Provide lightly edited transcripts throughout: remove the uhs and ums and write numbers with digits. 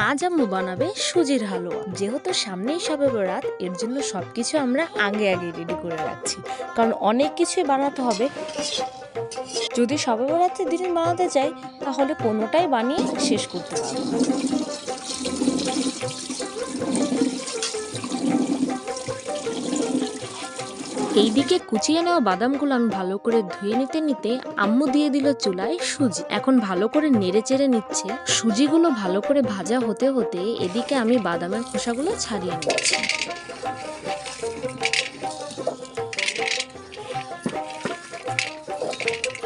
আজ আম্মু বানাবে সুজির হালুয়া। যেহেতু সামনেই শবে বরাত, এর জন্য সবকিছু আমরা আগে রেডি করে রাখছি, কারণ অনেক কিছুই বানাতে হবে। যদি শবে বরাতের দিন বানাতে চাই তাহলে কোনোটাই বানিয়ে শেষ করতে পারবো না। এইদিকে কুচিয়ে নেওয়া বাদামগুলো আমি ভালো করে ধুয়ে নিতে আম্মু দিয়ে দিল চুলায় সুজি। এখন ভালো করে নেড়ে চেড়ে নিচ্ছে। সুজিগুলো ভালো করে ভাজা হতে হতে এদিকে আমি বাদামের খোসাগুলো ছাড়িয়ে নিচ্ছি।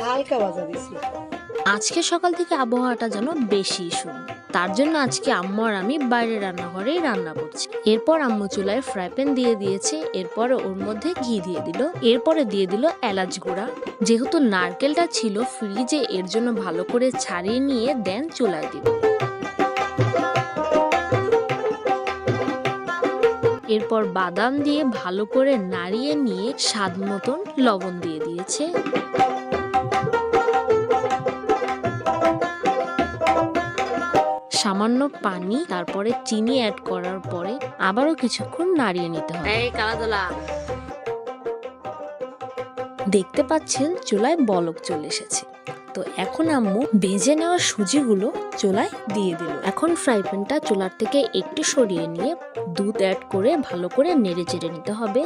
হালকা ভাজা দিছি। আজকে সকাল থেকে আবহাওয়াটা যেন বেশি সুন্দর, তার জন্য আজকে আম্মু আর আমি বাইরে রান্নাঘরেই রান্না করছি। এরপর আম্মু চুলায় ফ্রাই প্যান দিয়ে দিয়েছে, এরপরে ওর মধ্যে ঘি দিয়ে দিল, এরপরে দিয়ে দিল এলাচ গুঁড়া। যেহেতু নারকেলটা ছিল ফ্রিজে, এর জন্য ভালো করে ছাড়িয়ে নিয়ে দেন চুলায় দিল। এরপর বাদাম দিয়ে ভালো করে নাড়িয়ে নিয়ে স্বাদ মতন লবণ দিয়ে দিয়েছে। সামান্য পানি, তারপরে চিনি অ্যাড করার পরে আবারও কিছুক্ষণ নাড়িয়ে নিতে হবে। দেখতে পাচ্ছেন চুলায় বলক চলে এসেছে। তো এখন আম্মু ভেজে নেওয়া সুজিগুলো চুলায় দিয়ে দিল। এখন ফ্রাই প্যানটা চুলার থেকে একটু সরিয়ে নিয়ে দুধ অ্যাড করে ভালো করে নেড়ে চেড়ে নিতে হবে।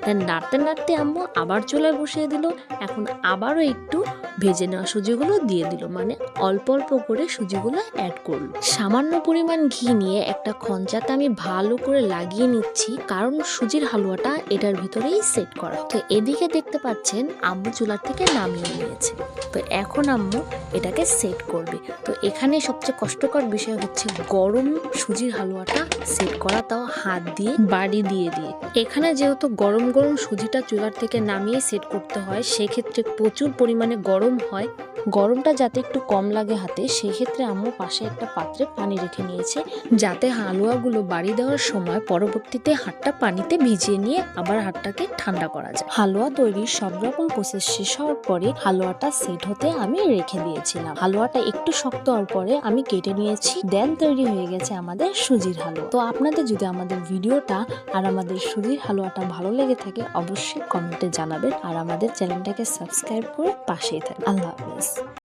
দেন নাড়তে আম্মু আবার চুলায় বসিয়ে দিল। এখন আবারও একটু ভেজে নেওয়া সুজিগুলো দিয়ে দিল, মানে অল্প অল্প করে সুজিগুলো অ্যাড করলো। সামান্য পরিমাণ ঘি নিয়ে একটা খঞ্চাতে আমি ভালো করে লাগিয়ে নিচ্ছি, কারণ সুজির হালুয়াটা এটার ভিতরেই সেট করা। তো এদিকে দেখতে পাচ্ছেন আম্মু চুলার থেকে নামিয়ে নিয়েছে। তো এখন আম্মু এটাকে সেট করবে। তো এখানে সবচেয়ে কষ্টকর বিষয় হচ্ছে গরম সুজির হালুয়াটা সেট করা, তাও হাত দিয়ে বাড়ি দিয়ে। এখানে যেহেতু গরম সুজিটা চুলার থেকে নামিয়ে সেট করতে হয়, সেক্ষেত্রে প্রচুর পরিমাণে গরম হয়। গরমটা যাতে একটু কম লাগে হাতে, সেক্ষেত্রে আম্মু পাশে একটা পাত্রে পানি রেখে নিয়েছে, যাতে হালুয়াগুলো বাড়ি দেওয়ার সময় পরবর্তীতে হাতটা পানিতে ভিজিয়ে নিয়ে আবার হাতটাকে ঠান্ডা করা যায়। হালুয়া তৈরির সব রকম প্রসেস শেষ হওয়ার পরে হালুয়াটা সেট হতে আমি রেখে দিয়েছিলাম। হালুয়াটা একটু শক্ত হওয়ার পরে আমি কেটে নিয়েছি। দেন তৈরি হয়ে গেছে আমাদের সুজির হালুয়া। তো আপনাদের যদি আমাদের ভিডিওটা আর আমাদের সুজির হালুয়াটা ভালো লেগে থাকে অবশ্যই কমেন্টে জানাবেন, আর আমাদের চ্যানেলটাকে সাবস্ক্রাইব করে পাশেই থাকবেন। আল্লাহ হাফেজ।